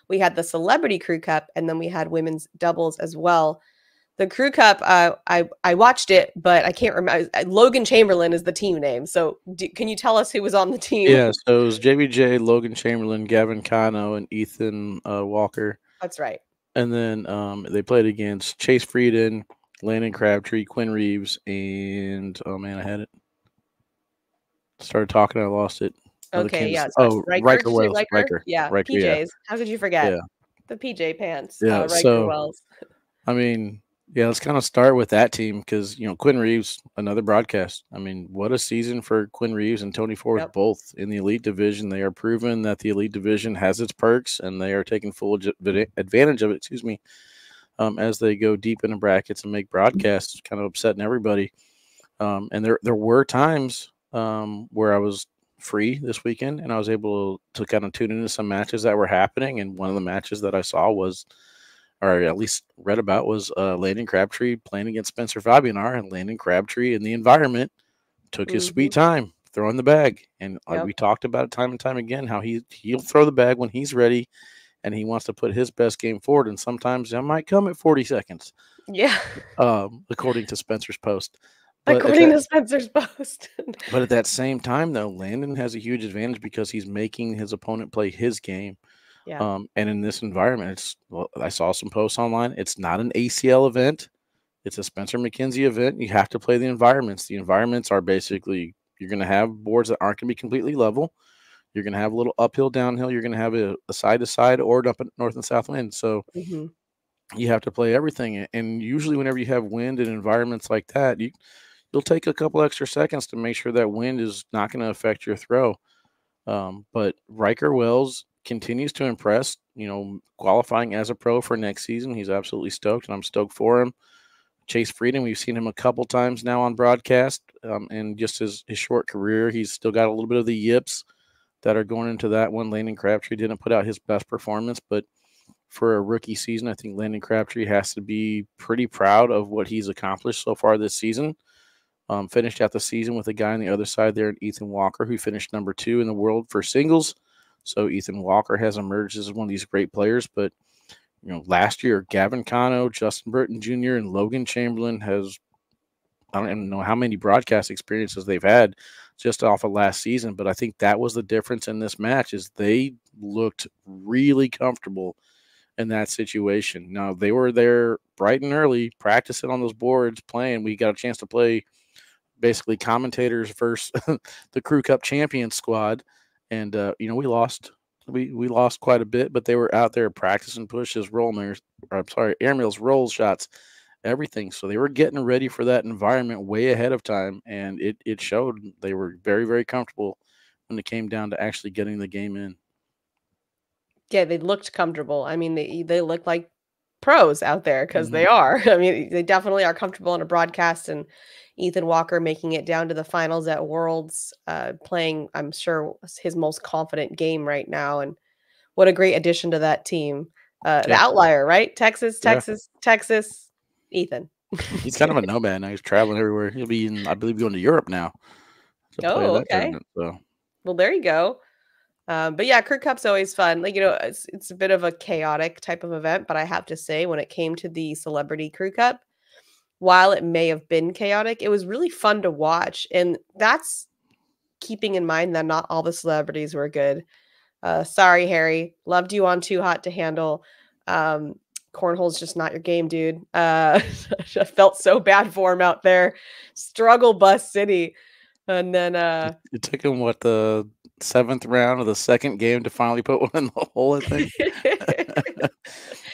we had the Celebrity Crew Cup, and then we had women's doubles as well. The Crew Cup, I watched it, but I can't remember. Logan Chamberlain is the team name. So can you tell us who was on the team? Yeah, so it was JBJ, Logan Chamberlain, Gavin Cano, and Ethan, Walker. That's right. And then, they played against Chase Frieden, Landon Crabtree, Quinn Reeves, and oh man, I had it. Started talking, I lost it. Another Okay, Kansas. yeah. So it's Oh, Riker. Did Riker you say Wells. Riker? Riker. Yeah, Riker. Yeah. PJs. How could you forget Yeah. the PJ pants? Yeah. Riker So, Wells. I mean, yeah, let's kind of start with that team because Quinn Reeves, another broadcast. I mean, what a season for Quinn Reeves and Tony Ford, Yep. both in the elite division. They are proving that the elite division has its perks, and they are taking full advantage of it. Excuse me, as they go deep into brackets and make broadcasts, kind of upsetting everybody. And there were times where I was free this weekend, and I was able to kind of tune into some matches that were happening. And one of the matches that I saw was, or at least read about, was Landon Crabtree playing against Spencer Fabianar, and Landon Crabtree in the environment took his Hmm. sweet time throwing the bag. And we Yep. talked about it time and time again how he'll throw the bag when he's ready and he wants to put his best game forward. And sometimes that might come at 40 seconds, Yeah. according to Spencer's post. But at According that to Spencer's post. but at that same time, though, Landon has a huge advantage because he's making his opponent play his game. Yeah. And in this environment, I saw some posts online. It's not an ACL event. It's a Spencer Makenzie event. You have to play the environments. The environments are basically you're going to have boards that aren't going to be completely level. You're going to have a little uphill, downhill. You're going to have a side to side or up and north and south wind. So Hmm. you have to play everything. And usually, whenever you have wind and environments like that, you'll take a couple extra seconds to make sure that wind is not going to affect your throw. But Riker Wells continues to impress, qualifying as a pro for next season. He's absolutely stoked, and I'm stoked for him. Chase Frieden, we've seen him a couple times now on broadcast. And just his short career, he's still got a little bit of the yips that are going into that one. Landon Crabtree didn't put out his best performance, but for a rookie season, I think Landon Crabtree has to be pretty proud of what he's accomplished so far this season. Finished out the season with a guy on the other side there, Ethan Walker, who finished number 2 in the world for singles. So Ethan Walker has emerged as one of these great players. But last year, Gavin Cano, Justin Burton Jr., and Logan Chamberlain I don't even know how many broadcast experiences they've had just off of last season. But I think that was the difference in this match is they looked really comfortable in that situation. Now, they were there bright and early, practicing on those boards, playing. We got a chance to play basically commentators versus the Crew Cup champion squad, and we lost. We lost quite a bit, but they were out there practicing pushes, air mills, roll shots, everything. So they were getting ready for that environment way ahead of time, and it showed. They were very, very comfortable when it came down to actually getting the game in. Yeah, they looked comfortable. I mean, they look like pros out there because Hmm. they are. I mean, they definitely are comfortable in a broadcast. And Ethan Walker making it down to the finals at Worlds, playing, I'm sure, his most confident game right now. And what a great addition to that team. The Yeah, outlier, right? Texas, yeah. Texas, Texas, Ethan. He's kind of a nomad now. He's traveling everywhere. He'll be I believe, going to Europe now to play Oh, that okay. tournament. So Well, there you go. But yeah, Crew Cup's always fun. Like, it's a bit of a chaotic type of event, but I have to say, when it came to the Celebrity Crew Cup, while it may have been chaotic, it was really fun to watch. And that's keeping in mind that not all the celebrities were good. Sorry, Harry. Loved you on Too Hot to Handle. Cornhole's just not your game, dude. I felt so bad for him out there. Struggle bus city. And then It took him, what, the 7th round of the 2nd game to finally put one in the hole, I think.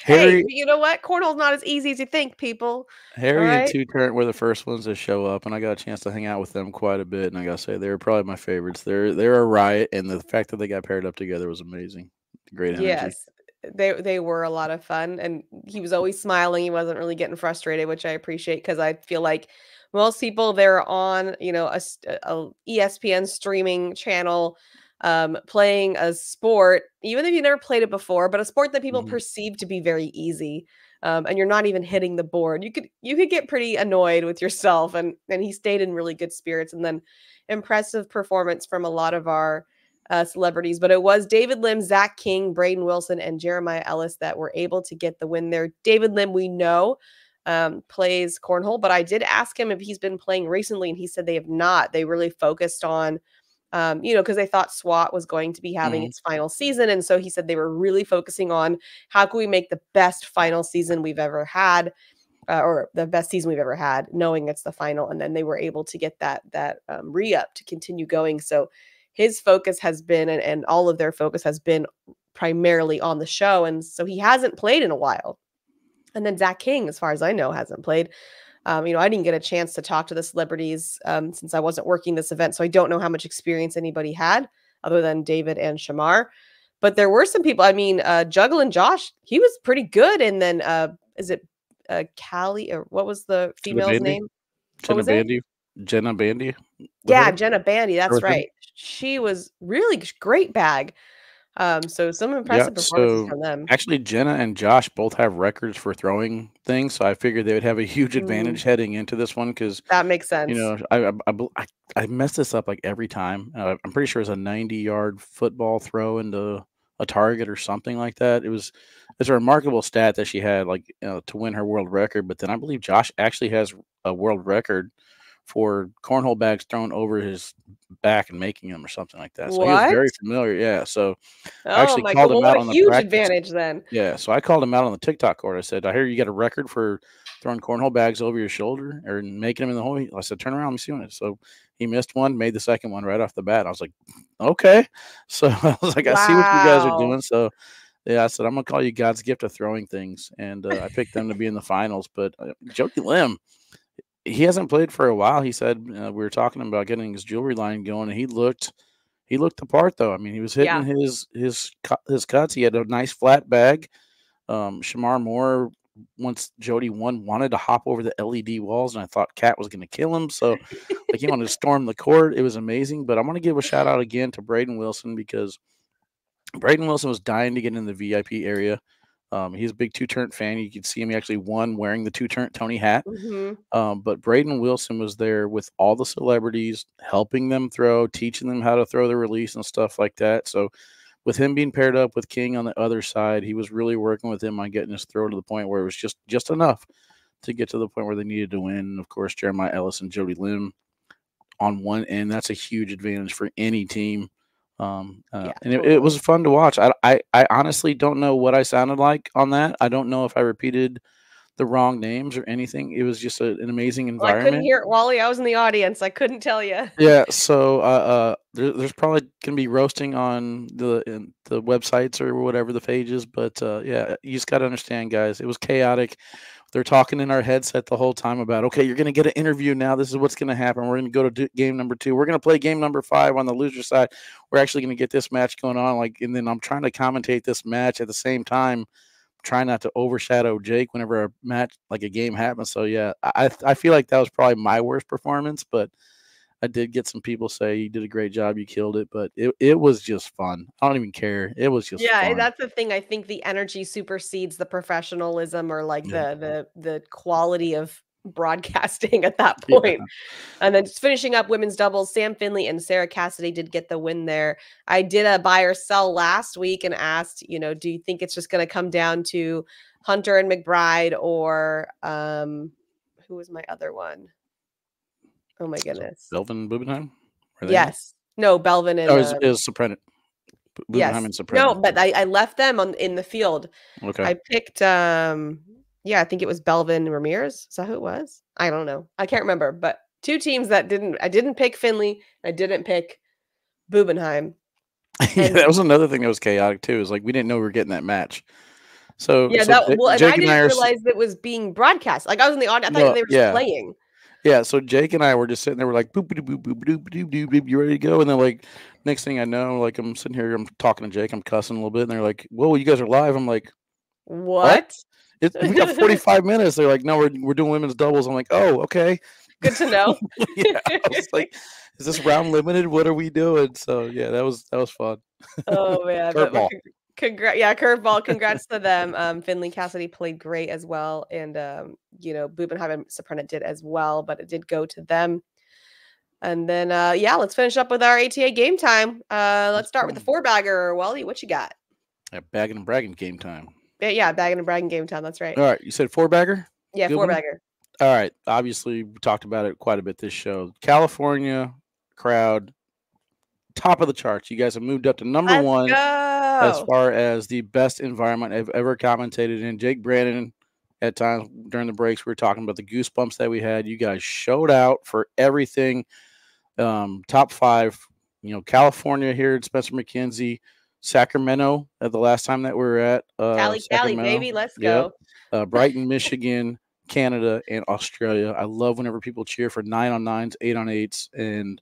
Hey, Harry you know what? Cornhole's not as easy as you think, people. All Harry and right? Two Turnt were the first ones to show up, and I got a chance to hang out with them quite a bit, and I gotta say, they were probably my favorites. They're a riot, and the fact that they got paired up together was amazing. Great energy. Yes. They were a lot of fun, and he was always smiling, he wasn't really getting frustrated, which I appreciate because I feel like most people, they're on, a ESPN streaming channel, playing a sport, even if you never played it before, but a sport that people Mhm. perceive to be very easy, and you're not even hitting the board. You could get pretty annoyed with yourself, and he stayed in really good spirits, and then impressive performance from a lot of our celebrities, but it was David Lim, Zach King, Braden Wilson, and Jeremiah Ellis that were able to get the win there. David Lim, we know, plays cornhole, but I did ask him if he's been playing recently, and he said they have not. They really focused on, because they thought SWAT was going to be having Mhm. its final season. And so he said they were really focusing on how can we make the best final season we've ever had, or the best season we've ever had, knowing it's the final. And then they were able to get that re-up to continue going. So his focus has been, and all of their focus has been primarily on the show. And so he hasn't played in a while. And then Zach King, as far as I know, hasn't played. I didn't get a chance to talk to the celebrities since I wasn't working this event. So I don't know how much experience anybody had other than David and Shamar. But there were some people. I mean, Juggle and Josh, he was pretty good. And then is it Callie, or what was the Jenna female's Bandy? name? What Jenna was it? Bandy? Jenna Bandy with Yeah, her? Jenna Bandy. Or That's with him? right. She was really great bag. So some Yeah, impressive performances so, from them. actually, Jenna and Josh both have records for throwing things, so I figured they would have a huge Mm, advantage heading into this one because, that makes sense. I mess this up, like, every time. I'm pretty sure it's a 90-yard football throw into a target or something like that. It's a remarkable stat that she had, like, to win her world record, but then I believe Josh actually has a world record for cornhole bags thrown over his back and making them or something like that, so he was What? very familiar, yeah, so I Oh actually my god! called Well, him what out a on the huge practice. advantage then. Yeah, so I called him out on the TikTok court. I said, "I hear you got a record for throwing cornhole bags over your shoulder or making them in the hole." I said, "Turn around, let me see one." So he missed one, made the second one right off the bat. I was like, "Okay." So I was like, "I see what you guys are Wow. doing." So yeah, I said, "I'm gonna call you God's gift of throwing things," and I picked them to be in the finals. But Jody Lim, he hasn't played for a while. He said we were talking about getting his jewelry line going, and he looked the part though. I mean, he was hitting Yeah. his cuts. He had a nice flat bag. Shamar Moore, once Jody won, wanted to hop over the LED walls, and I thought Cat was going to kill him. So, like, he wanted to storm the court. It was amazing. But I want to give a shout out again to Braden Wilson because Braden Wilson was dying to get in the VIP area. He's a big two turn fan. You could see him. He actually won wearing the two turn Tony hat. Mhm. But Braden Wilson was there with all the celebrities, helping them throw, teaching them how to throw the release and stuff like that. So with him being paired up with King on the other side, he was really working with him on getting his throw to the point where it was just enough to get to the point where they needed to win. And of course, Jeremiah Ellis and Jody Lim on one end, that's a huge advantage for any team. Yeah, And it totally. was fun to watch. I honestly don't know what I sounded like on that. I don't know if I repeated the wrong names or anything. It was just an amazing Well, I couldn't environment. hear it, Wally. I was in the audience. I couldn't tell you. Yeah, so there's probably gonna be roasting on the websites or whatever the pages, but yeah, you just got to understand, guys. It was chaotic. They're talking in our headset the whole time about, okay, you're gonna get an interview now. This is what's gonna happen. We're gonna go to game number 2. We're gonna play game number 5 on the loser side. We're actually gonna get this match going on. Like, and then I'm trying to commentate this match at the same time, trying not to overshadow Jake whenever a match like a game happens. So yeah, I feel like that was probably my worst performance, but I did get some people say you did a great job, you killed it, but it was just fun. I don't even care. It was just Yeah, fun. that's the thing. I think the energy supersedes the professionalism, or like Yeah. the quality of broadcasting at that Yeah. point. And then just finishing up women's doubles, Sam Finley and Sarah Cassidy did get the win there. I did a buy or sell last week and asked, do you think it's just going to come down to Hunter and McBride, or who was my other one? Oh my So goodness. Belvin Bubenheim? Are they in? Yes. No, Belvin Oh, and, is Soprano Bubenheim yes. and Soprano. No, but I left them in the field. Okay. I picked, yeah, I think it was Belvin Ramirez. Is that who it was? I don't know. I can't remember, but 2 teams that I didn't pick Finley, I didn't pick Bubenheim. Yeah, And that was another thing that was chaotic too, is, like, we didn't know we were getting that match. So yeah, so that well, and I Jake and I didn't are realize it was being broadcast. Like, I was in the audience. I thought no, they were just yeah. playing. Yeah, so Jake and I were just sitting there, we're like, boop, boop, boop, boop, boop, boop, boop, boop, you ready to go? And then, like, next thing I know, like, I'm sitting here, I'm talking to Jake, I'm cussing a little bit, and they're like, "Whoa, you guys are live." I'm like, "What? What? We got 45 minutes." They're like, "No, we're doing women's doubles." I'm like, "Oh, okay." Good to know. Yeah, I was like, "Is this round limited? What are we doing?" So yeah, that was fun. Oh, man, but Curveball. yeah, curveball, congrats to them. Finley Cassidy played great as well, and, Bubenheim and Soprano did as well, but it did go to them. And then, yeah, let's finish up with our ATA game time. Let's Let's start with go. the 4-bagger. Wally, what you got? Yeah, bagging and bragging game time. Yeah, Baggin and Braggin game time, that's right. All right, you said four bagger. Yeah, Good one. 4-bagger. All right. Obviously, we talked about it quite a bit this show. California crowd, top of the charts. You guys have moved up to number Let's one as go. far as the best environment I've ever commentated in. Jake Brandon, at times during the breaks, we were talking about the goosebumps that we had. You guys showed out for everything. Top five, California here at Spencer Makenzie, Sacramento at the last time that we were at Cali, Sacramento. baby, let's Yep. go. Brighton, Michigan, Canada, and Australia. I love whenever people cheer for 9-on-9s, 8-on-8s, and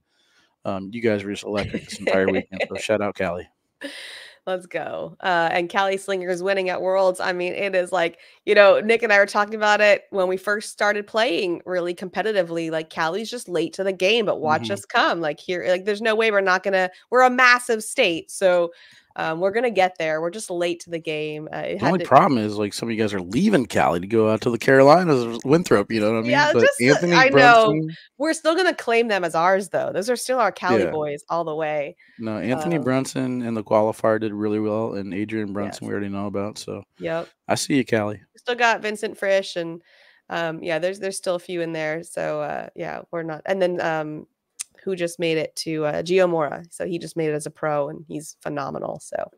you guys were just electric this entire weekend. So shout out Cali. Let's go. And Callie Slinger is winning at Worlds. I mean, it is like, Nick and I were talking about it when we first started playing really competitively. Like, Callie's just late to the game, but watch Hmm. us come. Like, here, like, there's no way we're a massive state. So we're going to get there. We're just late to the game. It The had only to, problem is, like, some of you guys are leaving Cali to go out to the Carolinas or Winthrop. You know what I mean? yeah, But just, Anthony I know. Brunson, We're still going to claim them as ours, though. Those are still our Cali yeah. boys all the way. No, Anthony Um, Brunson in the qualifier did really well, and Adrian Brunson yes. we already know about. So Yep. I see you, Callie. We still got Vincent Frisch and yeah, there's still a few in there. So yeah, we're not. And then who just made it to Gio Mora. So he just made it as a pro and he's phenomenal. So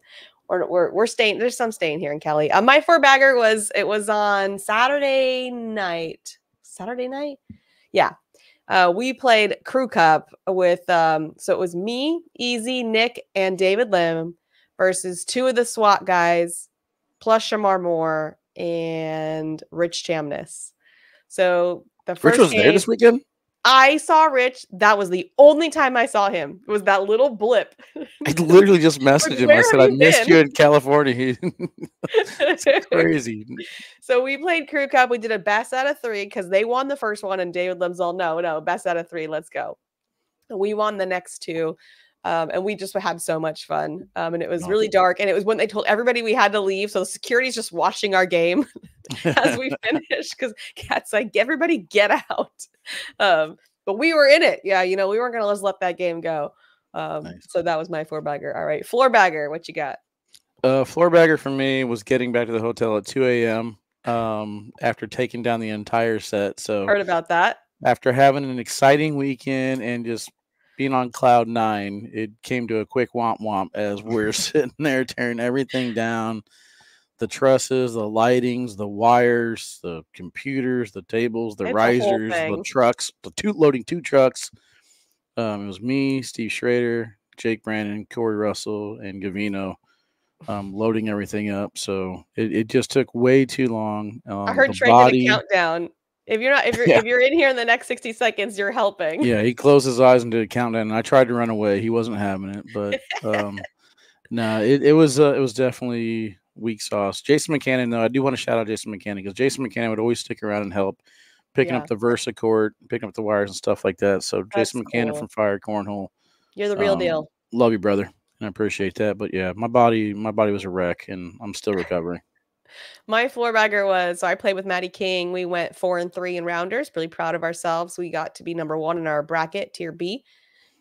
we're staying. There's some staying here in Cali. My 4-bagger was on Saturday night. Saturday night? Yeah. We played Crew Cup with so it was me, Easy, Nick, and David Lim versus 2 of the SWAT guys, plus Shamar Moore and Rich Chamness. So the Rich first was there game, this weekend. I saw Rich. That was the only time I saw him. It was that little blip. I literally just Like, messaged him. I where said have I you missed been? you in California. It's crazy. So we played Crew Cup. We did a best out of 3 because they won the first one, and David Lim's all, no, best out of 3. Let's go. We won the next 2. And we just had so much fun. And it was No. really dark. And it was when they told everybody we had to leave. So the security's just watching our game as we finish because Cat's like, everybody get out. But we were in it. Yeah, we weren't going to just let that game go. Nice. So that was my 4-bagger. All right, 4-bagger, what you got? Floor bagger for me was getting back to the hotel at 2 a.m. After taking down the entire set. So Heard about that. after having an exciting weekend and just being on cloud 9, it came to a quick womp womp as we're sitting there tearing everything down. The trusses, the lightings, the wires, the computers, the tables, the It's a whole risers, the thing. trucks, loading 2 trucks. It was me, Steve Schrader, Jake Brandon, Corey Russell, and Gavino loading everything up. So it just took way too long. I heard The Trey did a body, countdown. If you're not, yeah, if you're in here in the next 60 seconds, you're helping. yeah, he closed his eyes and did a countdown. And I tried to run away. He wasn't having it, but no, it was definitely weak sauce. Jason McCannon, though, I do want to shout out Jason McCannon because Jason McCannon would always stick around and help, picking Yeah, up the VersaCord, picking up the wires and stuff like that. So that's Jason McCannon cool. from Fire Cornhole, You're the real deal. love you, brother, and I appreciate that. But yeah, my body was a wreck, and I'm still recovering. My 4-bagger was so I played with Maddie King. We went 4-3 in rounders. Really proud of ourselves. We got to be number 1 in our bracket, tier B.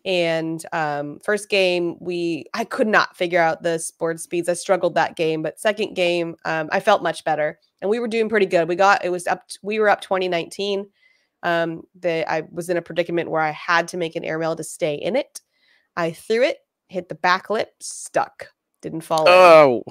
And first game, I could not figure out the board speeds. I struggled that game, but second game, I felt much better, and we were doing pretty good. We were up 2019. I was in a predicament where I had to make an airmail to stay in it. I threw it, hit the back lip, stuck, didn't fall in. Oh,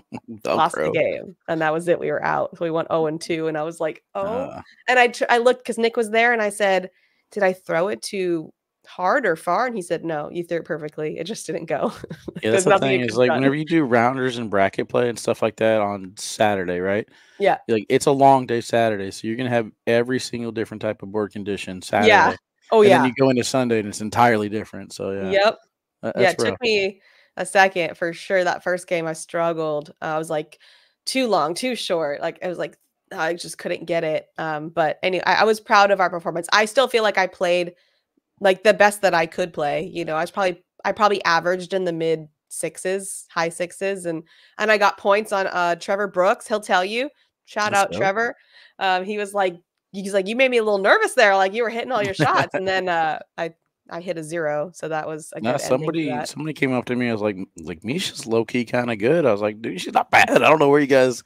Lost the Velcro. game, and that was it. We were out. So we went 0-2, and I was like, "Oh." Uh, And I looked because Nick was there, and I said, "Did I throw it too hard or far?" And he said, "No, you threw it perfectly. It just didn't go. yeah, that's There's the nothing thing you is could have like done." whenever you do rounders and bracket play and stuff like that on Saturday, right? Yeah. Like it's a long day Saturday, so you're gonna have every single different type of board condition Yeah. Saturday, Oh, and then yeah. you go into Sunday and it's entirely different. So yeah, Yep. Yeah, that's it took rough. me a second for sure. That first game, I struggled. I was like, too long, too short. Like, I was like, I just couldn't get it. But anyway, I was proud of our performance. I still feel like I played like the best that I could play. I probably averaged in the mid sixes, high sixes, and I got points on Trevor Brooks. He'll tell you. Shout That's out dope. Trevor. He was like, he's like, you made me a little nervous there, like you were hitting all your shots, and then I hit a 0, so that was a No, good ending to somebody that. somebody came up to me. I was like Meesh is low key kind of good. I was like, dude, she's not bad. I don't know where you guys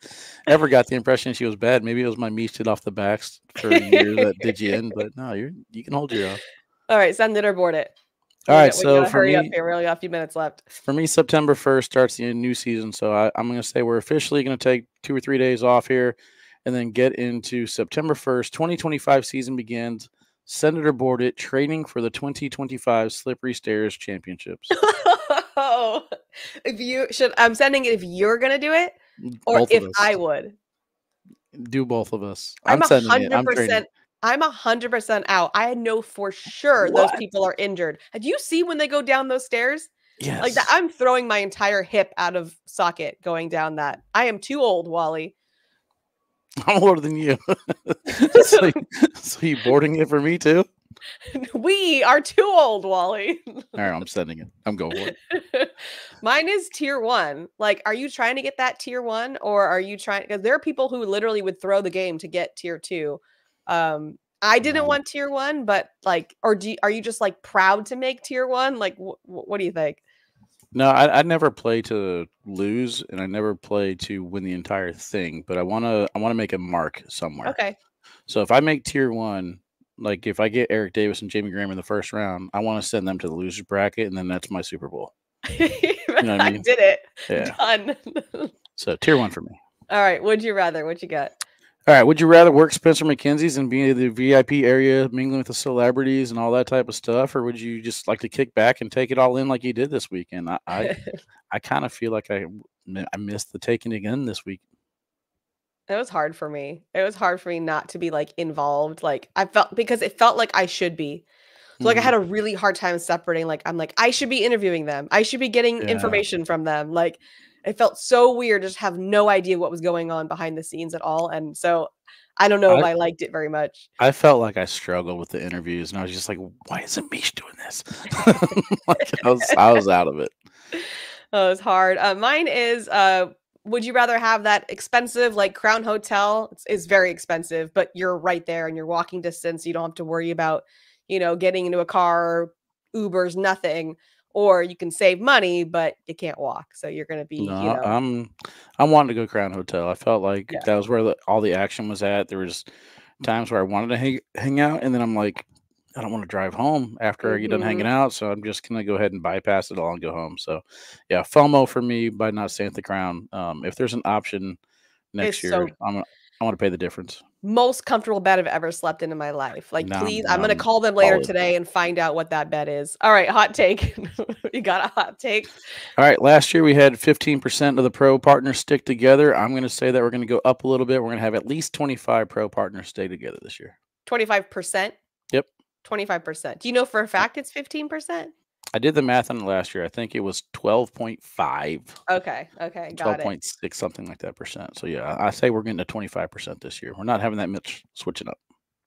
ever got the impression she was bad. Maybe it was my Meesh did off the backs for a year that did you in, but no, you can hold your own. All right, send it or board it. All right, We so gotta hurry up here. We only got a few minutes left. for me, September 1st starts the new season. So I'm going to say we're officially going to take 2 or 3 days off here and then get into September 1st. 2025 season begins. Senator board it, training for the 2025 Slippery Stairs Championships. Oh, if you should, I'm sending it if you're gonna do it, or Both of if us. I would. Do both of us. I'm I'm a sending it. hundred I'm training. percent. I'm 100% out. I know for sure those What? people are injured. Do you see when they go down those stairs? Like that, Yes. I'm throwing my entire hip out of socket going down that. I am too old, Wally. I'm older than you. so, so you boarding it for me too? We are too old, Wally. All right, I'm sending it. I'm going for it. Mine is tier 1. Like, are you trying to get that tier 1, or are you trying, because there are people who literally would throw the game to get tier 2. I didn't No. want tier 1, but like, or are you just like proud to make tier 1? Like, what do you think? No, I never play to lose, and I never play to win the entire thing. But I wanna make a mark somewhere. Okay. So if I make tier one, like if I get Eric Davis and Jamie Graham in the first round, I want to send them to the losers bracket, and then that's my Super Bowl. You know what I I mean? did it. Yeah. Done. So tier one for me. All right. Would you rather? What you got? All right. Would you rather work Spencer Mackenzie's and be in the VIP area, mingling with the celebrities and all that type of stuff, or would you just like to kick back and take it all in like you did this weekend? I kind of feel like I missed the taking it in this week. It was hard for me. It was hard for me not to be, like, involved, like, I felt, because it felt like I should be. So, like, I Hmm. had a really hard time separating, like, I'm like, "I should be interviewing them. I should be getting Yeah. information from them." Like, it felt so weird to just have no idea what was going on behind the scenes at all, and so, I don't know if I I liked it very much. I felt like I struggled with the interviews, and I was just like, "Why isn't Mish doing this?" Like I was out of it. Oh, it's hard. Mine is, would you rather have that expensive, like, Crown Hotel? It's very expensive, but you're right there and you're walking distance. You don't have to worry about, getting into a car, Ubers, nothing. Or you can save money, but you can't walk. So you're going to be, No, I'm wanting to go Crown Hotel. I felt like yeah. that was where all the action was at. There was times where I wanted to hang out, and then I'm like, I don't want to drive home after I get done hanging Mhm. out, so I'm just gonna go ahead and bypass it all and go home. So, yeah, FOMO for me by not staying at the Crown. If there's an option next It's year, so I want to pay the difference. most comfortable bed I've ever slept in my life. Like, Now please, I'm, I'm now gonna I'm call them later solid. today and find out what that bed is. All right, hot take. You got a hot take? All right, last year we had 15% of the pro partners stick together. I'm going to say that we're going to go up a little bit. We're going to have at least 25 pro partners stay together this year. 25%? Yep. 25%. Do you know for a fact it's 15%? I did the math on it last year. I think it was 12.5, Okay, okay, got it. 12.6, something like that percent. So yeah, I say we're getting to 25% this year. We're not having that much switching up.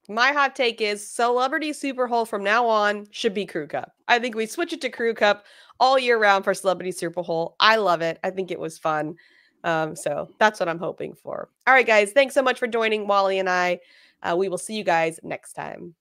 My hot take is Celebrity Super Bowl from now on should be Crew Cup. I think we switch it to Crew Cup all year round for Celebrity Super Bowl. I love it. I think it was fun. So that's what I'm hoping for. All right, guys, thanks so much for joining Wally and I. We will see you guys next time.